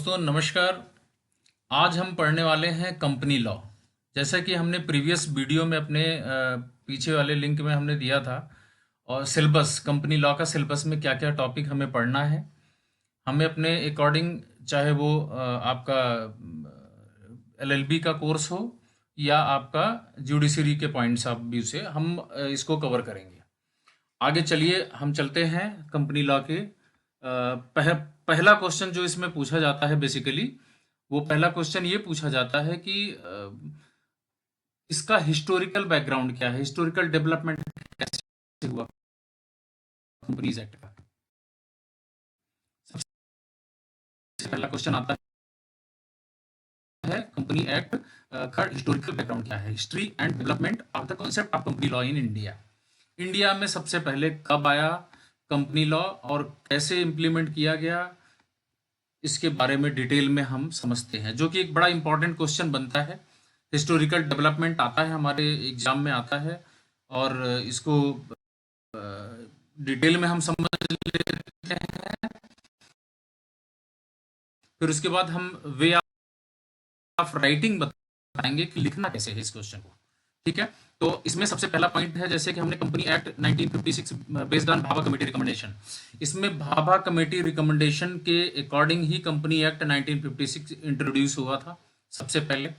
दोस्तों नमस्कार। आज हम पढ़ने वाले हैं कंपनी लॉ। जैसा कि हमने प्रीवियस वीडियो में अपने पीछे वाले लिंक में हमने दिया था, और सिलेबस कंपनी लॉ का सिलेबस में क्या क्या टॉपिक हमें पढ़ना है, हमें अपने अकॉर्डिंग, चाहे वो आपका एलएलबी का कोर्स हो या आपका जुडिशरी के पॉइंट्स ऑफ व्यू से हम इसको कवर करेंगे। आगे चलिए हम चलते हैं कंपनी लॉ के पहला क्वेश्चन जो इसमें पूछा जाता है। बेसिकली वो पहला क्वेश्चन ये पूछा जाता है कि इसका हिस्टोरिकल बैकग्राउंड क्या है, हिस्टोरिकल डेवलपमेंट कैसे हुआ कंपनीज एक्ट का। सबसे पहला क्वेश्चन आता है कंपनी एक्ट का हिस्टोरिकल बैकग्राउंड क्या है, history and development of the concept of company law in India. India में सबसे पहले कब आया कंपनी लॉ और कैसे इम्प्लीमेंट किया गया, इसके बारे में डिटेल में हम समझते हैं, जो कि एक बड़ा इंपॉर्टेंट क्वेश्चन बनता है। हिस्टोरिकल डेवलपमेंट आता है हमारे एग्जाम में आता है, और इसको डिटेल में हम समझ लेते हैं। फिर उसके बाद हम वे ऑफ राइटिंग बताएंगे कि लिखना कैसे है इस क्वेश्चन को। ठीक है, तो इसमें सबसे पहला पॉइंट है, जैसे कि हमने company act 1956 based on Bhabha committee recommendation. इसमें भाभा कमेटी रिकमेंडेशन के अकॉर्डिंग ही कंपनी एक्ट 1956 इंट्रोड्यूस हुआ था सबसे पहले।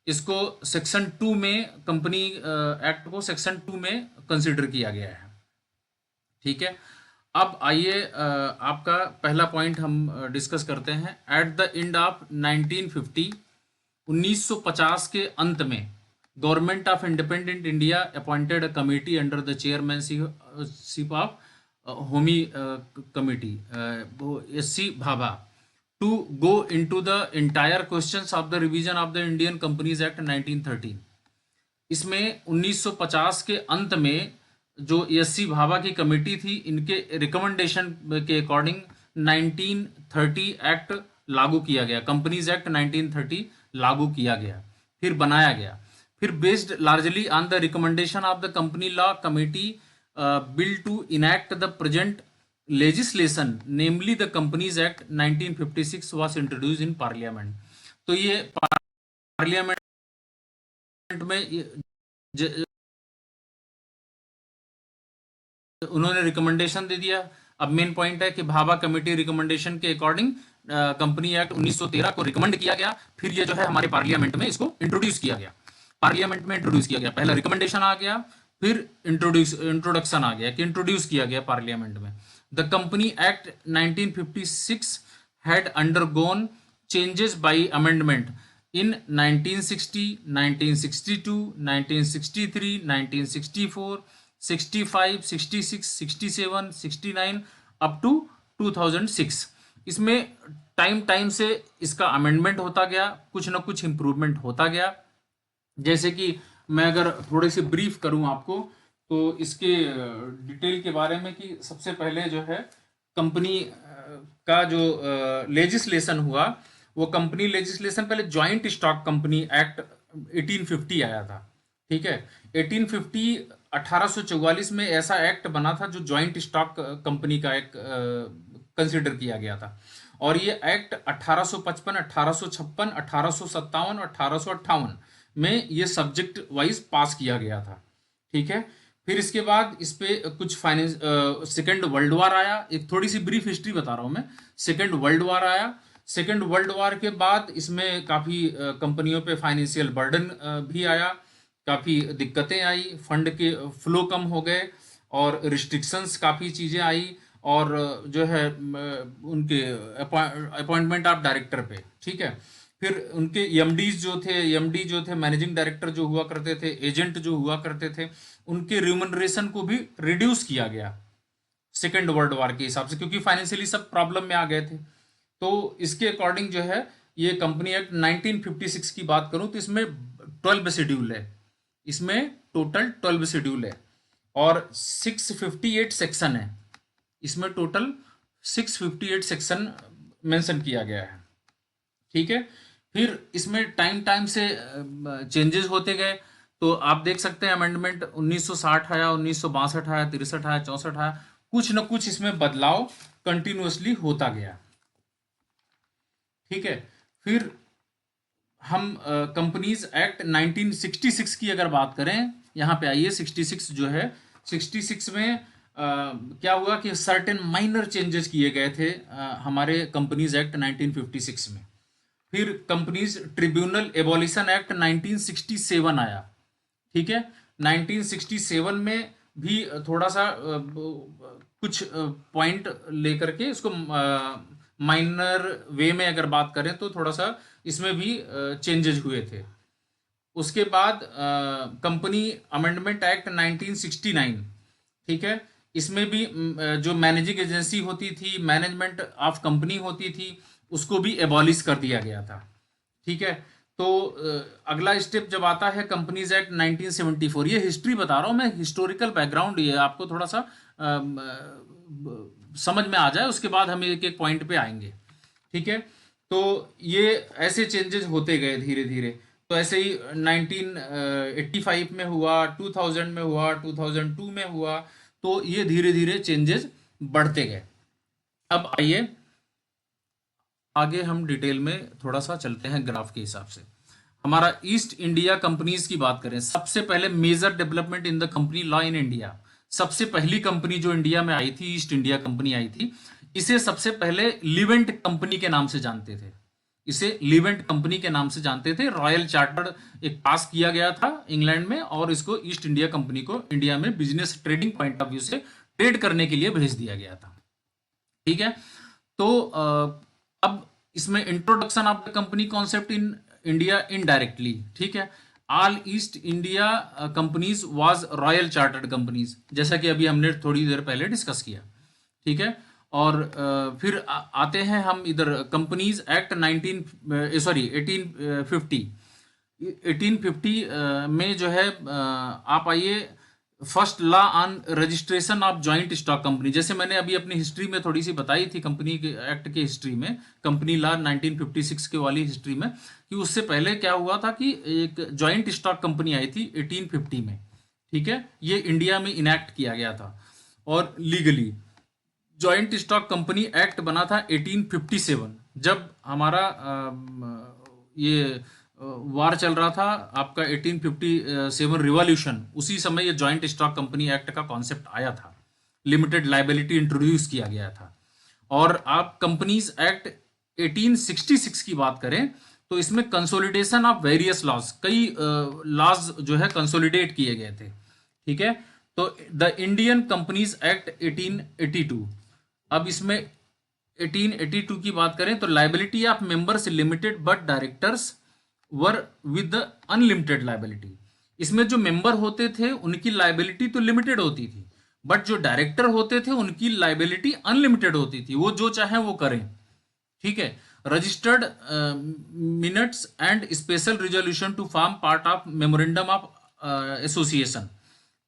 इसको सेक्शन 2 में, कंपनी एक्ट को सेक्शन 2 में कंसिडर किया गया है। ठीक है, अब आइए आपका पहला पॉइंट हम डिस्कस करते हैं। एट द एंड ऑफ 1950, 1950 के अंत में government of independent India appointed a committee under the chairmanship of Homi committee SC. Bhabha to go into the entire questions of the revision of the Indian companies act 1913। इसमें 1950 के अंत में जो SC. Bhabha की committee थी, इनके रिकमेंडेशन के अकॉर्डिंग 1930 एक्ट लागू किया गया, कंपनीज एक्ट 1930 लागू किया गया, फिर बनाया गया। फिर based largely on the recommendation of the company law committee bill to enact the present legislation, namely the companies act 1956 was introduce in parliament. तो ये पार्लियामेंट में उन्होंने रिकमेंडेशन दे दिया। अब मेन पॉइंट है कि भाभा कमेटी रिकमेंडेशन के अकॉर्डिंग कंपनी एक्ट 1913 को रिकमेंड किया गया, फिर ये जो है हमारे पार्लियामेंट में इसको इंट्रोड्यूस किया गया। पार्लियामेंट में इंट्रोड्यूस किया गया, पहला रिकमेंडेशन आ गया, फिर इंट्रोडक्शन आ गया कि इंट्रोड्यूस किया गया पार्लियामेंट में। The company act 1956 had undergone changes by amendment in 1960, 1962, 1963, 1964, 65, 66, 67, 69 up to 2006। इसमें टाइम से इसका अमेंडमेंट होता गया, कुछ ना कुछ इम्प्रूवमेंट होता गया। जैसे कि मैं अगर थोड़े से ब्रीफ करूं आपको, तो इसके डिटेल के बारे में, कि सबसे पहले जो है कंपनी का जो लेजिस्लेशन हुआ, वो कंपनी लेजिस्लेशन पहले ज्वाइंट स्टॉक कंपनी एक्ट 1850 आया था। ठीक है, 1850 1844 में ऐसा एक्ट बना था जो ज्वाइंट स्टॉक कंपनी का एक कंसिडर किया गया था। और ये एक्ट 1855, 1856, 1857 और 1858 में ये सब्जेक्ट वाइज पास किया गया था। ठीक है, फिर इसके बाद इस पे कुछ फाइनेंस, सेकेंड वर्ल्ड वॉर आया। एक थोड़ी सी ब्रीफ हिस्ट्री बता रहा हूं मैं। सेकेंड वर्ल्ड वॉर आया, सेकेंड वर्ल्ड वॉर के बाद इसमें काफ़ी कंपनियों पे फाइनेंशियल बर्डन भी आया, काफ़ी दिक्कतें आई, फंड के फ्लो कम हो गए, और रिस्ट्रिक्शंस काफ़ी चीज़ें आई, और जो है उनके अपॉइंटमेंट ऑफ डायरेक्टर पे। ठीक है, फिर उनके एमडी जो थे मैनेजिंग डायरेक्टर जो हुआ करते थे, एजेंट जो हुआ करते थे, उनके रिम्यूनरेशन को भी रिड्यूस किया गया सेकेंड वर्ल्ड वॉर के हिसाब से, क्योंकि फाइनेंशियली सब प्रॉब्लम में आ गए थे। तो इसके अकॉर्डिंग जो है ये कंपनी एक्ट 1956 की बात करूं तो इसमें 12 शेड्यूल है, इसमें टोटल 12 शेड्यूल है, और 658 सेक्शन है। इसमें टोटल 658 सेक्शन मेंशन किया गया है। ठीक है, फिर इसमें टाइम से चेंजेस होते गए। तो आप देख सकते हैं अमेंडमेंट 1960 आया, 1962 आया, 63 आया, 64 आया, कुछ न कुछ इसमें बदलाव कंटिन्यूअसली होता गया। ठीक है। फिर हम कंपनीज एक्ट 1966 की अगर बात करें, यहाँ पे आइए 66 जो है, 66 में क्या हुआ कि सर्टेन माइनर चेंजेस किए गए थे हमारे कंपनीज एक्ट 1956 में। फिर कंपनीज ट्रिब्यूनल एबॉलिशन एक्ट 1967 आया। ठीक है, 1967 में भी थोड़ा सा कुछ पॉइंट लेकर के इसको माइनर वे में अगर बात करें तो थोड़ा सा इसमें भी चेंजेस हुए थे। उसके बाद कंपनी अमेंडमेंट एक्ट 1969, ठीक है, इसमें भी जो मैनेजिंग एजेंसी होती थी, मैनेजमेंट ऑफ कंपनी होती थी, उसको भी एबॉलिश कर दिया गया था। ठीक है, तो अगला स्टेप जब आता है कंपनीज एक्ट 1974, ये हिस्ट्री बता रहा हूँ मैं, हिस्टोरिकल बैकग्राउंड, ये आपको थोड़ा सा समझ में आ जाए, उसके बाद हम एक एक पॉइंट पे आएंगे। ठीक है, तो ये ऐसे चेंजेस होते गए धीरे धीरे। तो ऐसे ही 1985 में हुआ, 2000 में हुआ, 2002 में हुआ, तो ये धीरे धीरे चेंजेस बढ़ते गए। अब आइए आगे हम डिटेल में थोड़ा सा चलते हैं ग्राफ के हिसाब से। हमारा ईस्ट इंडिया कंपनीज की बात करें, सबसे पहले major development in the company law in India, सबसे पहली कंपनी जो इंडिया में आई थी, ईस्ट इंडिया कंपनी आई थी। इसे सबसे पहले लिवेंट कंपनी के नाम से जानते थे, इसे लिवेंट कंपनी के नाम से जानते थे। रॉयल चार्टर्ड एक पास किया गया था इंग्लैंड में, और इसको ईस्ट इंडिया कंपनी को इंडिया में business trading point of view से ट्रेड करने के लिए भेज दिया गया था। ठीक है, तो अब इसमें introduction of the company concept in India indirectly. ठीक है, all east India companies was royal chartered companies, जैसा कि अभी हमने थोड़ी देर पहले डिस्कस किया। ठीक है, और फिर आते हैं हम इधर कंपनीज एक्ट 1850 में जो है आप आइए, first law on registration of joint stock company, जैसे मैंने अभी अपनी हिस्ट्री में थोड़ी सी बताई थी कंपनी के एक्ट के हिस्ट्री में, कंपनी लॉ 1956 के वाली हिस्ट्री में, कि उससे पहले क्या हुआ था कि एक जॉइंट स्टॉक कंपनी आई थी 1850 में। ठीक है, ये इंडिया में इनैक्ट किया गया था, और legally joint stock company act बना था 1857, जब हमारा ये वार चल रहा था आपका 1857 रिवॉल्यूशन, उसी समय ये जॉइंट स्टॉक कंपनी एक्ट का कॉन्सेप्ट आया था, लिमिटेड लाइबिलिटी इंट्रोड्यूस किया गया था। और आप कंपनीज एक्ट 1866 की बात करें तो इसमें कंसोलिडेशन ऑफ वेरियस लॉज, कई लॉज जो है कंसोलिडेट किए गए थे। ठीक है, तो द इंडियन कंपनीज एक्ट 1882, अब इसमें 1882 की बात करें तो liability of members limited but directors were with unlimited liability, इसमें जो मेंबर होते थे उनकी लाइबिलिटी तो लिमिटेड होती थी, बट जो डायरेक्टर होते थे उनकी लाइबिलिटी अनलिमिटेड होती थी, वो जो चाहे वो करें। ठीक है, registered minutes and special resolution to form part of memorandum of association.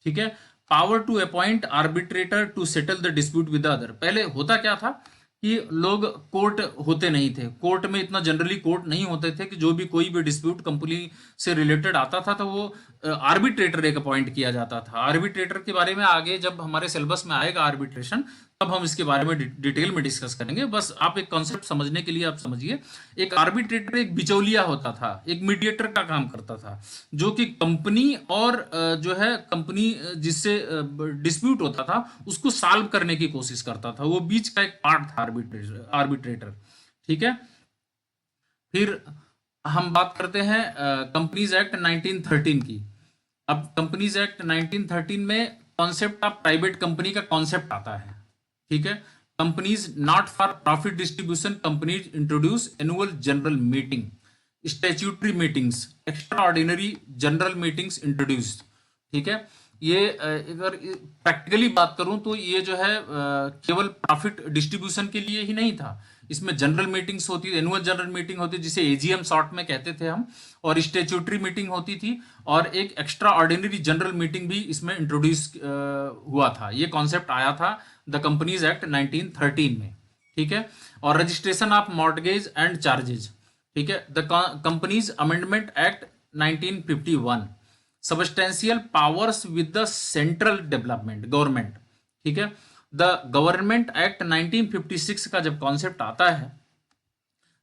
ठीक है, power to appoint arbitrator to settle the dispute with other. पहले होता क्या था कि लोग कोर्ट होते नहीं थे, कोर्ट में इतना जनरली कोर्ट नहीं होते थे, कि जो भी कोई भी डिस्प्यूट कंपनी से रिलेटेड आता था तो वो आर्बिट्रेटर एक अपॉइंट किया जाता था। आर्बिट्रेटर के बारे में आगे जब हमारे सिलेबस में आएगा आर्बिट्रेशन, तब हम इसके बारे में डिटेल में डिस्कस करेंगे। बस आप एक कॉन्सेप्ट समझने के लिए आप समझिए, एक आर्बिट्रेटर एक बिचौलिया होता था, एक मीडिएटर का काम करता था, जो कि कंपनी और जो है कंपनी जिससे डिस्प्यूट होता था उसको सॉल्व करने की कोशिश करता था, वो बीच का एक पार्ट था आर्बिट्रेटर। ठीक है, फिर हम बात करते हैं कंपनीज एक्ट 1913 की। अब कंपनीज एक्ट 1913 में कॉन्सेप्ट ऑफ प्राइवेट कंपनी का कॉन्सेप्ट आता है। ठीक है, companies not for profit distribution companies introduce annual general meeting, statutory meetings, extra ordinary general meetings introduced. ठीक है, ये अगर प्रैक्टिकली बात करूं तो ये जो है केवल प्रॉफिट डिस्ट्रीब्यूशन के लिए ही नहीं था, इसमें जनरल मीटिंग्स होती थी, एनुअल जनरल मीटिंग होती जिसे एजीएम शॉर्ट में कहते थे हम, और स्टैट्यूटरी मीटिंग होती थी, और एक एक्स्ट्रा ऑर्डिनरी जनरल मीटिंग भी इसमें इंट्रोड्यूस हुआ था। ये कॉन्सेप्ट आया था द कंपनीज एक्ट 1913 में। ठीक है, और registration of mortgage and charges. ठीक है, the companies amendment act 1951, substantial powers with the central development government. ठीक है, द गवर्नमेंट एक्ट 1956 का जब कॉन्सेप्ट आता है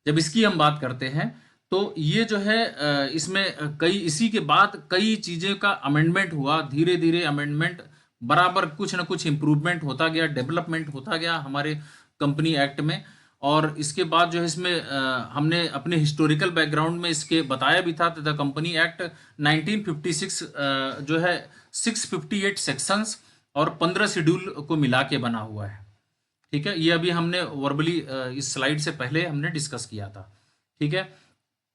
जब इसकी हम बात करते हैं तो ये जो है इसमें कई इसी के बाद कई चीज़ें का अमेंडमेंट हुआ, धीरे धीरे अमेंडमेंट बराबर कुछ ना कुछ इम्प्रूवमेंट होता गया, डेवलपमेंट होता गया हमारे कंपनी एक्ट में। और इसके बाद जो है इसमें हमने अपने हिस्टोरिकल बैकग्राउंड में इसके बताया भी था। द कंपनी एक्ट 1956 जो है 658 सेक्शंस और 15 शेड्यूल को मिला के बना हुआ है। ठीक है, ये अभी हमने वर्बली इस स्लाइड से पहले हमने डिस्कस किया था। ठीक है,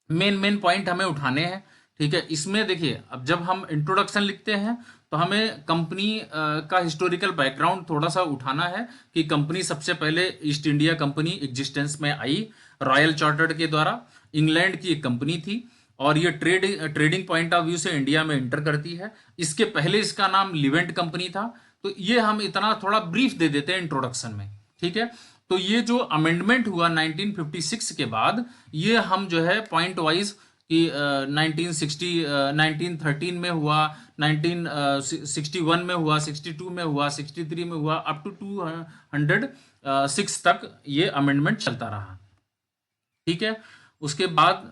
मेन मेन पॉइंट हमें उठाने हैं। ठीक है, इसमें देखिए अब जब हम इंट्रोडक्शन लिखते हैं तो हमें कंपनी का हिस्टोरिकल बैकग्राउंड थोड़ा सा उठाना है कि कंपनी सबसे पहले ईस्ट इंडिया कंपनी एग्जिस्टेंस में आई रॉयल चार्टर्ड के द्वारा। इंग्लैंड की एक कंपनी थी और ये ट्रेडिंग पॉइंट ऑफ व्यू से इंडिया में एंटर करती है। इसके पहले इसका नाम लिवेंट कंपनी था। तो ये हम इतना थोड़ा ब्रीफ दे देते हैं इंट्रोडक्शन में। ठीक है, तो ये जो अमेंडमेंट हुआ 1956 के बाद, ये हम जो है पॉइंट वाइज कि 1960 1913 में हुआ, 1961 में हुआ, 62 में हुआ, 63 में हुआ, अप टू 206 तक ये अमेंडमेंट चलता रहा। ठीक है, उसके बाद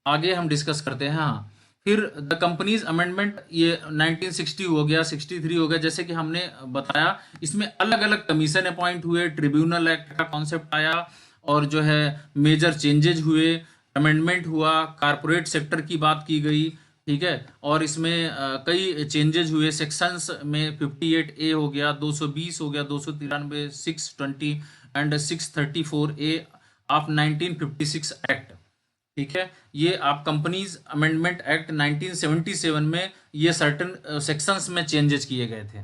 आगे हम डिस्कस करते हैं। हाँ, फिर द कंपनीज अमेंडमेंट ये 1960 हो गया, 63 हो गया। जैसे कि हमने बताया इसमें अलग अलग कमीशन अपॉइंट हुए, ट्रिब्यूनल एक्ट का कॉन्सेप्ट आया और जो है मेजर चेंजेज हुए, अमेंडमेंट हुआ, कारपोरेट सेक्टर की बात की गई। ठीक है, और इसमें कई चेंजेज हुए सेक्शंस में 58A हो गया, 220 हो गया, 293, 620 एंड 634A ऑफ 1956 एक्ट। ठीक है, ये आप कंपनीज अमेंडमेंट एक्ट 1977 में ये सर्टेन सेक्शंस में चेंजेस किए गए थे।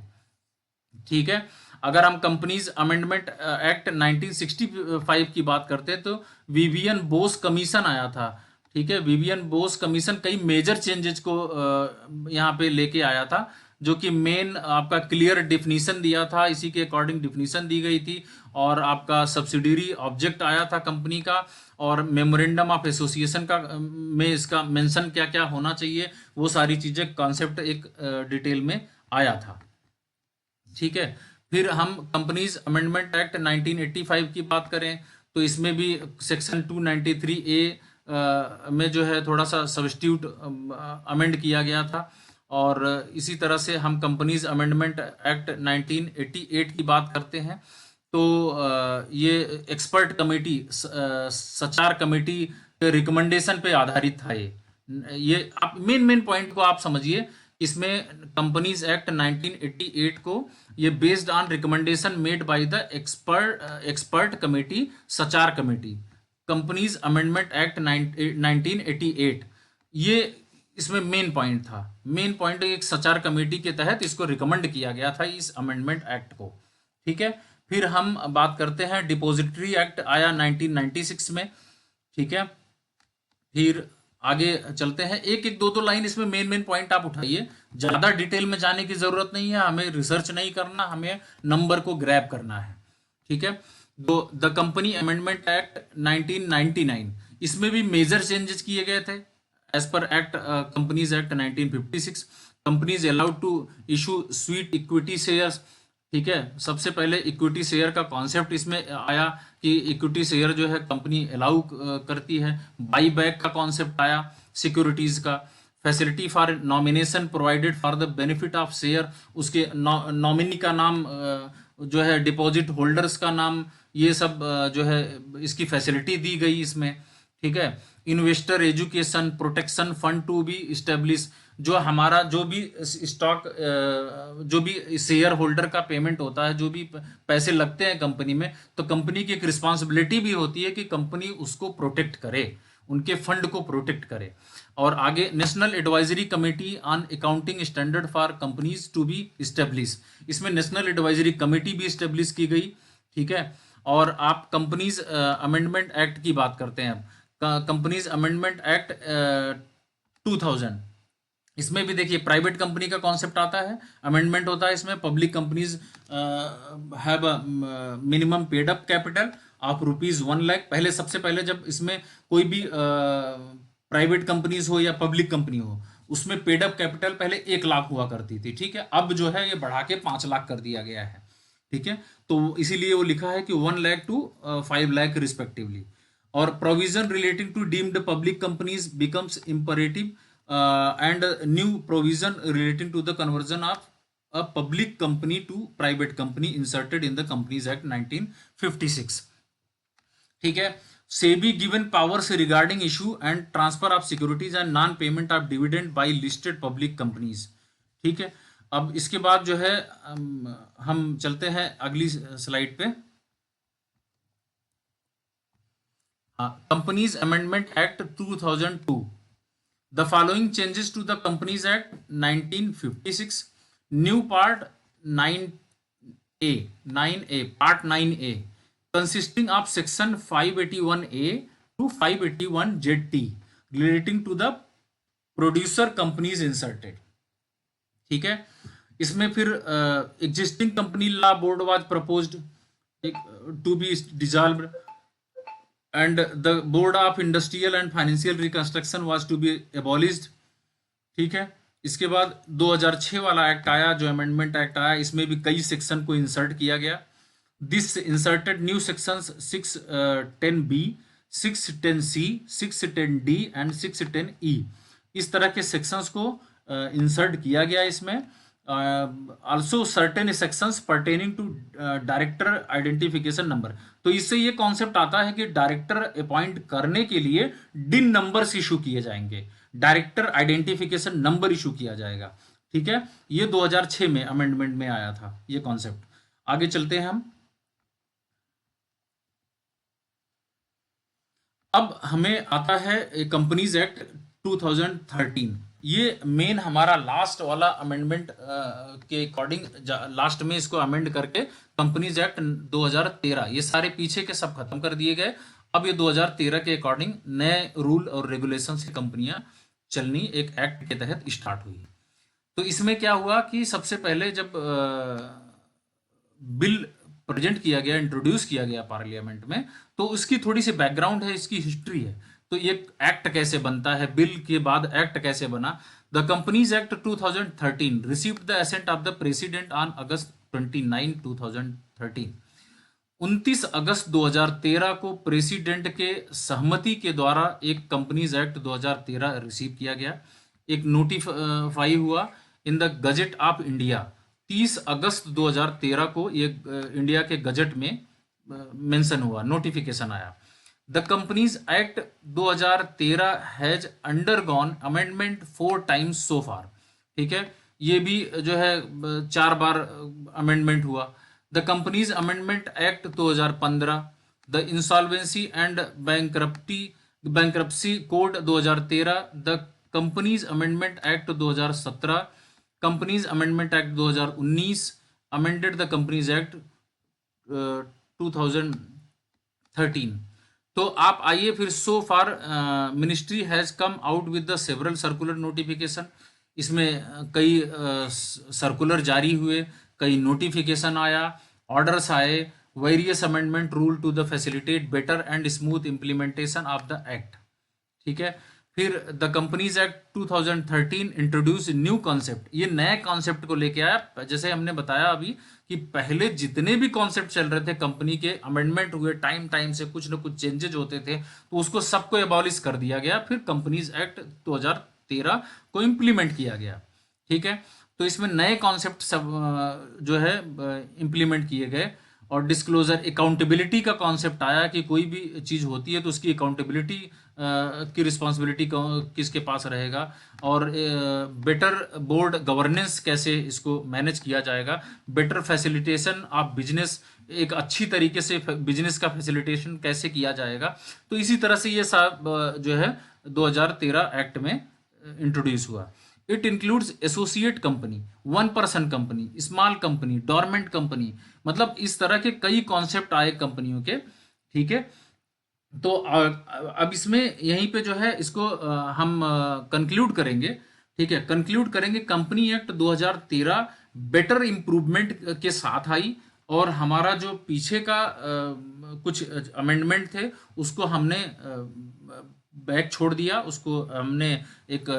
ठीक है, अगर हम कंपनीज अमेंडमेंट एक्ट 1965 की बात करते हैं तो विवियन बोस कमीशन आया था। ठीक है, विवियन बोस कमीशन कई मेजर चेंजेस को यहाँ पे लेके आया था, जो कि मेन आपका क्लियर डिफिनीशन दिया था, इसी के अकॉर्डिंग डिफिनीशन दी गई थी। और आपका सब्सिडरी ऑब्जेक्ट आया था कंपनी का, और मेमोरेंडम ऑफ एसोसिएशन का में इसका मेंशन क्या क्या होना चाहिए, वो सारी चीजें कॉन्सेप्ट एक डिटेल में आया था। ठीक है, फिर हम कंपनीज अमेंडमेंट एक्ट 1985 की बात करें तो इसमें भी सेक्शन 293A में जो है थोड़ा सा सब्स्टिट्यूट अमेंड किया गया था। और इसी तरह से हम कंपनीज अमेंडमेंट एक्ट 1988 की बात करते हैं तो ये एक्सपर्ट कमेटी, सचार कमेटी के रिकमेंडेशन पे आधारित था। ये आप मेन पॉइंट को आप समझिए। इसमें कंपनीज एक्ट 1988 को ये based on recommendation made by the expert committee, सचार committee, companies amendment act 1988, ये इसमें मेन पॉइंट था। मेन पॉइंट एक सचार कमेटी के तहत इसको रिकमेंड किया गया था इस अमेंडमेंट एक्ट को। ठीक है, फिर हम बात करते हैं डिपॉजिटरी एक्ट आया 1996 में। ठीक है, फिर आगे चलते हैं, एक एक दो लाइन इसमें मेन पॉइंट आप उठाइए, ज्यादा डिटेल में जाने की जरूरत नहीं है, हमें रिसर्च नहीं करना, हमें नंबर को ग्रैब करना है। ठीक है, तो द कंपनी अमेंडमेंट एक्ट 1999, इसमें भी मेजर चेंजेस किए गए थे as per act companies act 1956। Companies allowed to issue sweet equity shares. ठीक है, सबसे पहले इक्विटी शेयर का कॉन्सेप्ट इसमें आया कि इक्विटी शेयर जो है कंपनी अलाउ करती है। बाई बैक का कॉन्सेप्ट आया सिक्योरिटीज का। Facility for nomination provided for the benefit of share, उसके नॉमिनी का नाम जो है, डिपॉजिट होल्डर्स का नाम, ये सब जो है इसकी फैसिलिटी दी गई इसमें। ठीक है, investor education protection fund to be establish, जो हमारा जो भी स्टॉक जो भी शेयर होल्डर का पेमेंट होता है, जो भी पैसे लगते हैं कंपनी में, तो कंपनी की एक रिस्पॉन्सिबिलिटी भी होती है कि कंपनी उसको प्रोटेक्ट करे, उनके फंड को प्रोटेक्ट करे। और आगे national advisory committee on accounting standard for companies to be establish, इसमें नेशनल एडवाइजरी कमेटी भी इस्टेब्लिश की गई। ठीक है, और आप कंपनीज अमेंडमेंट एक्ट की बात करते हैं, कंपनीज अमेंडमेंट एक्ट 2000, इसमें भी देखिए प्राइवेट कंपनी का कॉन्सेप्ट आता है, अमेंडमेंट होता है इसमें। Public companies have minimum paid up capital of ₹1 lakh. पहले सबसे पहले जब इसमें कोई भी प्राइवेट कंपनीज हो या पब्लिक कंपनी हो, उसमें पेड अप कैपिटल पहले 1 लाख हुआ करती थी। ठीक है, अब जो है ये बढ़ा के 5 लाख कर दिया गया है। ठीक है, तो इसीलिए वो लिखा है कि 1 लाख टू 5 लाख रिस्पेक्टिवली। और provision relating to deemed public companies becomes imperative and new provision relating to the conversion of a public company to private company inserted in the companies act 1956। ठीक है, SEBI given powers regarding issue and transfer of securities and non payment of dividend by listed public companies. ठीक है, अब इसके बाद जो है हम चलते हैं अगली स्लाइड पे। Companies amendment act 2002। The following changes to the companies act 1956। New part 9A part 9A consisting of section 581A to 581ZT relating to the producer companies inserted। ठीक है, इसमें फिर existing company law board was proposed to be dissolved and the board of industrial and financial reconstruction was to be abolished. ठीक है, इसके बाद 2006 वाला act आया, जो अमेंडमेंट एक्ट आया, इसमें भी कई सेक्शन को इंसर्ट किया गया। This inserted new sections 610B, 610C, 610D and 610E। इस तरह के सेक्शंस को इंसर्ट किया गया इसमें। Also certain sections pertaining to director identification number. तो इससे ये कॉन्सेप्ट आता है कि डायरेक्टर अपॉइंट करने के लिए डिन नंबर्स इशू किए जाएंगे, डायरेक्टर आइडेंटिफिकेशन नंबर इशू किया जाएगा। ठीक है, ये 2006 में अमेंडमेंट में आया था ये कॉन्सेप्ट। आगे चलते हैं हम। अब हमें आता है कंपनीज एक्ट 2013। ये मेन हमारा लास्ट वाला अमेंडमेंट के अकॉर्डिंग लास्ट में इसको अमेंड करके कंपनीज एक्ट 2013, ये सारे पीछे के सब खत्म कर दिए गए। अब ये 2013 के अकॉर्डिंग नए रूल और रेगुलेशन से कंपनियां चलनी एक एक्ट के तहत स्टार्ट हुई। तो इसमें क्या हुआ कि सबसे पहले जब बिल प्रेजेंट किया गया, इंट्रोड्यूस किया गया पार्लियामेंट में, तो उसकी थोड़ी सी बैकग्राउंड है, इसकी हिस्ट्री है। तो ये एक्ट कैसे बनता है, बिल के बाद एक्ट कैसे बना। The companies act 2013 received the ascent of the president on August 29, 2013। 29 अगस्त 2013 को प्रेसिडेंट के सहमति के द्वारा एक कंपनीज एक्ट 2013 रिसीव किया गया, एक नोटिफाई हुआ in the gazette of India. 30 अगस्त 2013 को ये इंडिया के गजट में मेंशन हुआ, नोटिफिकेशन आया। The companies act 2013 has undergone amendment 4 times so far. ठीक है, ये भी जो है 4 बार अमेंडमेंट हुआ। The companies amendment act 2015, the insolvency and bankruptcy code 2013, the companies amendment act 2017, companies amendment act 2019, amended the companies act 2013। तो आप आइए फिर, so far ministry has come out with the several circular notification. इसमें कई circular जारी हुए, कई notification आया, ऑर्डर्स आए, various amendment rule to the facilitate better and smooth implementation of the act. ठीक है, फिर the companies act 2013 introduce new concept. ये नए कॉन्सेप्ट को लेके आया। जैसे हमने बताया अभी कि पहले जितने भी कॉन्सेप्ट चल रहे थे कंपनी के, अमेंडमेंट हुए, टाइम टाइम से कुछ ना कुछ चेंजेज होते थे, तो उसको सबको एबॉलिश कर दिया गया। फिर कंपनीज एक्ट 2013 को इम्प्लीमेंट किया गया। ठीक है, तो इसमें नए कॉन्सेप्ट सब जो है इम्प्लीमेंट किए गए। और डिस्क्लोजर, अकाउंटेबिलिटी का कॉन्सेप्ट आया कि कोई भी चीज़ होती है तो उसकी अकाउंटेबिलिटी की रिस्पॉन्सिबिलिटी किसके पास रहेगा, और बेटर बोर्ड गवर्नेंस कैसे इसको मैनेज किया जाएगा, बेटर फैसिलिटेशन ऑफ बिजनेस, एक अच्छी तरीके से बिजनेस का फैसिलिटेशन कैसे किया जाएगा। तो इसी तरह से ये सब जो है 2013 एक्ट में इंट्रोड्यूस हुआ। It includes associate company, 1 person company, small company, dormant company, मतलब इस तरह के कई कॉन्सेप्ट आए कंपनियों के। ठीक है, तो अब इसमें यहीं पे जो है इसको हम कंक्लूड करेंगे। ठीक है, कंक्लूड करेंगे। कंपनी एक्ट 2013 बेटर इंप्रूवमेंट के साथ आई, और हमारा जो पीछे का कुछ अमेंडमेंट थे उसको हमने बैक छोड़ दिया, उसको हमने एक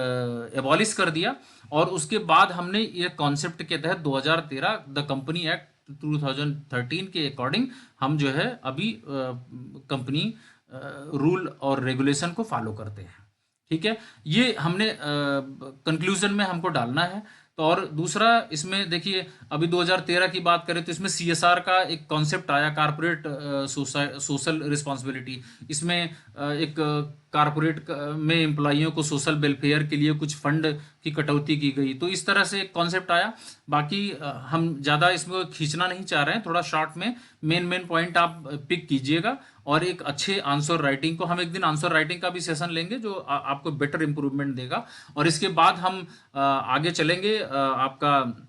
एबॉलिश कर दिया। और उसके बाद हमने ये कॉन्सेप्ट के तहत 2013 द कंपनी एक्ट 2013 के अकॉर्डिंग हम जो है अभी कंपनी रूल और रेगुलेशन को फॉलो करते हैं। ठीक है, ये हमने कंक्लूजन में हमको डालना है। तो और दूसरा इसमें देखिए, अभी 2013 की बात करें तो इसमें सीएसआर का एक कॉन्सेप्ट आया, कारपोरेट सोशल रिस्पॉन्सिबिलिटी। इसमें एक कारपोरेट में एम्प्लॉइयों को सोशल वेलफेयर के लिए कुछ फंड की कटौती की गई, तो इस तरह से एक कॉन्सेप्ट आया। बाकी हम ज़्यादा इसमें खींचना नहीं चाह रहे हैं, थोड़ा शॉर्ट में मेन पॉइंट आप पिक कीजिएगा और एक अच्छे आंसर राइटिंग को, हम एक दिन आंसर राइटिंग का भी सेशन लेंगे जो आपको बेटर इंप्रूवमेंट देगा। और इसके बाद हम आगे चलेंगे, आपका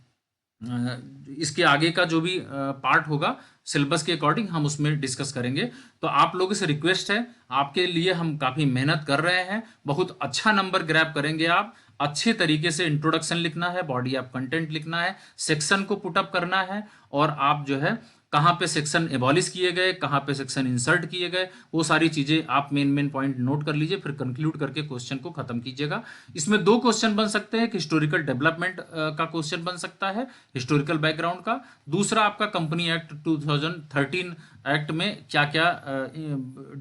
इसके आगे का जो भी पार्ट होगा सिलेबस के अकॉर्डिंग हम उसमें डिस्कस करेंगे। तो आप लोगों से रिक्वेस्ट है, आपके लिए हम काफ़ी मेहनत कर रहे हैं, बहुत अच्छा नंबर ग्रैब करेंगे आप। अच्छे तरीके से इंट्रोडक्शन लिखना है, बॉडी ऑफ कंटेंट लिखना है, सेक्शन को पुटअप करना है, और आप जो है कहाँ पे सेक्शन एबॉलिश किए गए, कहाँ पे सेक्शन इंसर्ट किए गए, वो सारी चीज़ें आप मेन पॉइंट नोट कर लीजिए, फिर कंक्लूड करके क्वेश्चन को खत्म कीजिएगा। इसमें 2 क्वेश्चन बन सकते हैं, कि हिस्टोरिकल डेवलपमेंट का क्वेश्चन बन सकता है, हिस्टोरिकल बैकग्राउंड का। दूसरा आपका कंपनी एक्ट 2013 एक्ट में क्या क्या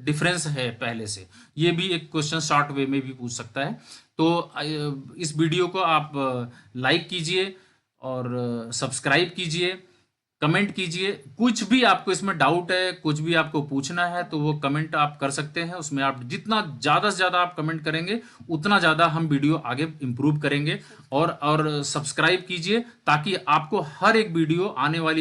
डिफरेंस है पहले से, ये भी एक क्वेश्चन शॉर्ट वे में भी पूछ सकता है। तो इस वीडियो को आप लाइक कीजिए और सब्सक्राइब कीजिए, कमेंट कीजिए। कुछ भी आपको इसमें डाउट है, कुछ भी आपको पूछना है, तो वो कमेंट आप कर सकते हैं। उसमें आप जितना ज़्यादा से ज़्यादा आप कमेंट करेंगे उतना ज़्यादा हम वीडियो आगे इम्प्रूव करेंगे। और सब्सक्राइब कीजिए ताकि आपको हर एक वीडियो आने वाली